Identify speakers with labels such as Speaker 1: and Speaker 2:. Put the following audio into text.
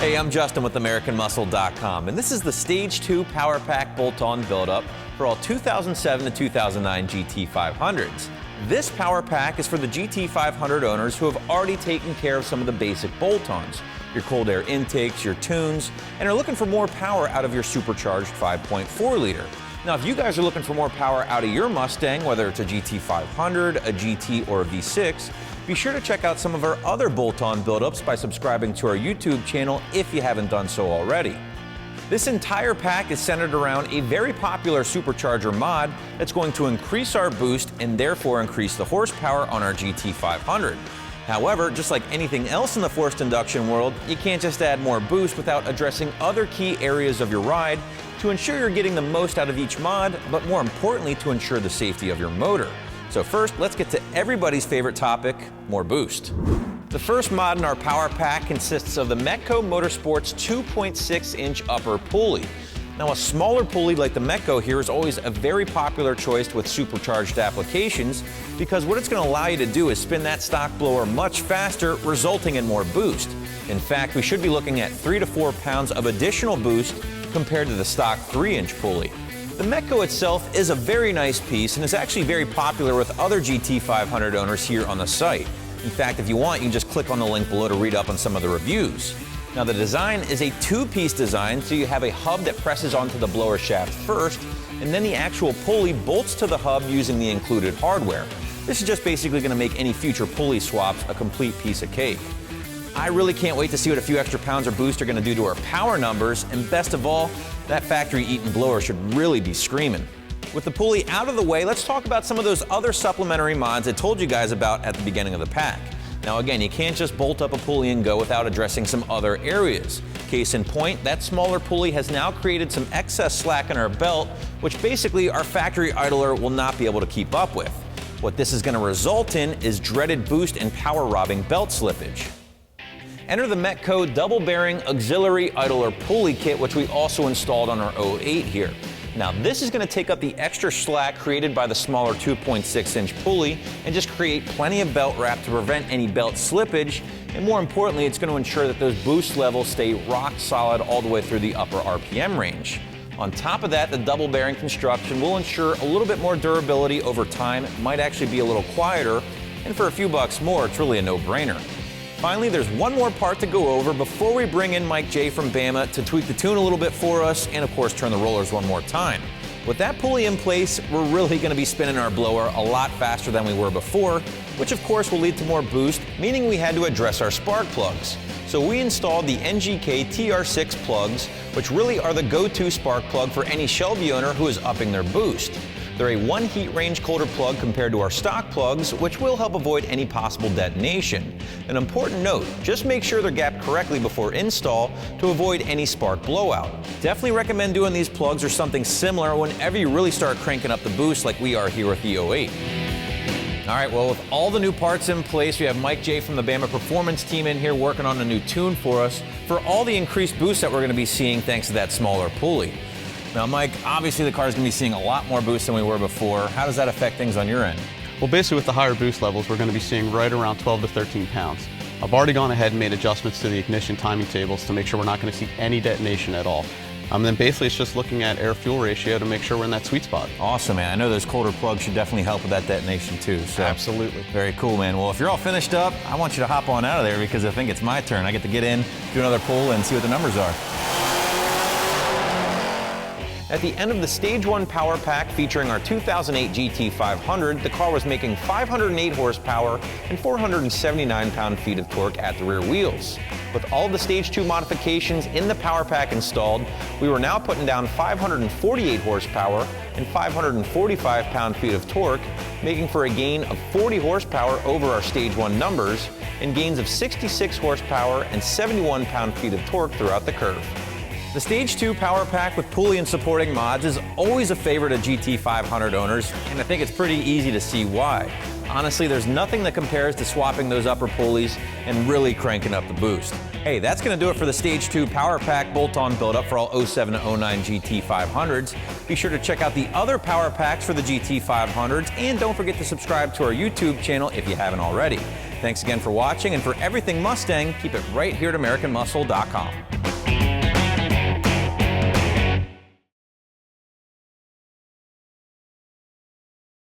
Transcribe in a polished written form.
Speaker 1: Hey, I'm Justin with AmericanMuscle.com, and this is the Stage 2 Power Pack bolt-on build-up for all 2007 to 2009 GT500s. This Power Pack is for the GT500 owners who have already taken care of some of the basic bolt-ons, your cold air intakes, your tunes, and are looking for more power out of your supercharged 5.4 liter. Now, if you guys are looking for more power out of your Mustang, whether it's a GT500, a GT, or a V6, be sure to check out some of our other bolt-on build-ups by subscribing to our YouTube channel if you haven't done so already. This entire pack is centered around a very popular supercharger mod that's going to increase our boost and therefore increase the horsepower on our GT500. However, just like anything else in the forced induction world, you can't just add more boost without addressing other key areas of your ride to ensure you're getting the most out of each mod, but more importantly, to ensure the safety of your motor. So first, let's get to everybody's favorite topic, more boost. The first mod in our power pack consists of the Metco Motorsports 2.6-inch upper pulley. Now, a smaller pulley like the Metco here is always a very popular choice with supercharged applications because what it's going to allow you to do is spin that stock blower much faster, resulting in more boost. In fact, we should be looking at 3 to 4 pounds of additional boost compared to the stock 3-inch pulley. The Metco itself is a very nice piece and is actually very popular with other GT500 owners here on the site. In fact, if you want, you can just click on the link below to read up on some of the reviews. Now, the design is a two-piece design, so you have a hub that presses onto the blower shaft first, and then the actual pulley bolts to the hub using the included hardware. This is just basically going to make any future pulley swaps a complete piece of cake. I really can't wait to see what a few extra pounds of boost are going to do to our power numbers, and best of all, that factory-eaten blower should really be screaming. With the pulley out of the way, let's talk about some of those other supplementary mods I told you guys about at the beginning of the pack. Now again, you can't just bolt up a pulley and go without addressing some other areas. Case in point, that smaller pulley has now created some excess slack in our belt, which basically our factory idler will not be able to keep up with. What this is going to result in is dreaded boost and power robbing belt slippage. Enter the Metco double bearing auxiliary idler pulley kit, which we also installed on our 08 here. Now, this is going to take up the extra slack created by the smaller 2.6-inch pulley and just create plenty of belt wrap to prevent any belt slippage, and more importantly, it's going to ensure that those boost levels stay rock solid all the way through the upper RPM range. On top of that, the double bearing construction will ensure a little bit more durability over time. It might actually be a little quieter, and for a few bucks more, it's really a no-brainer. Finally, there's one more part to go over before we bring in Mike J from Bama to tweak the tune a little bit for us and, of course, turn the rollers one more time. With that pulley in place, we're really going to be spinning our blower a lot faster than we were before, which, of course, will lead to more boost, meaning we had to address our spark plugs. So we installed the NGK TR6 plugs, which really are the go-to spark plug for any Shelby owner who is upping their boost. They're a 1 heat range colder plug compared to our stock plugs, which will help avoid any possible detonation. An important note, just make sure they're gapped correctly before install to avoid any spark blowout. Definitely recommend doing these plugs or something similar whenever you really start cranking up the boost like we are here with the 08. All right, well, with all the new parts in place, we have Mike J from the Bama Performance team in here working on a new tune for us for all the increased boost that we're going to be seeing thanks to that smaller pulley. Now, Mike, obviously the car is going to be seeing a lot more boost than we were before. How does that affect things on your end?
Speaker 2: Well, basically with the higher boost levels, we're going to be seeing right around 12 to 13 pounds. I've already gone ahead and made adjustments to the ignition timing tables to make sure we're not going to see any detonation at all. Then basically it's just looking at air-fuel ratio to make sure we're in that sweet spot.
Speaker 1: Awesome, man. I know those colder plugs should definitely help with that detonation too. So
Speaker 2: absolutely.
Speaker 1: Very cool, man. Well, if you're all finished up, I want you to hop on out of there because I think it's my turn. I get to get in, do another pull, and see what the numbers are. At the end of the Stage 1 Power Pack featuring our 2008 GT500, the car was making 508 horsepower and 479 pound-feet of torque at the rear wheels. With all the Stage 2 modifications in the Power Pack installed, we were now putting down 548 horsepower and 545 pound-feet of torque, making for a gain of 40 horsepower over our Stage 1 numbers and gains of 66 horsepower and 71 pound-feet of torque throughout the curve. The Stage 2 Power Pack with pulley and supporting mods is always a favorite of GT500 owners, and I think it's pretty easy to see why. Honestly, there's nothing that compares to swapping those upper pulleys and really cranking up the boost. Hey, that's going to do it for the Stage 2 Power Pack bolt-on build-up for all 07 to 09 GT500s. Be sure to check out the other Power Packs for the GT500s, and don't forget to subscribe to our YouTube channel if you haven't already. Thanks again for watching, and for everything Mustang, keep it right here at AmericanMuscle.com. Bye.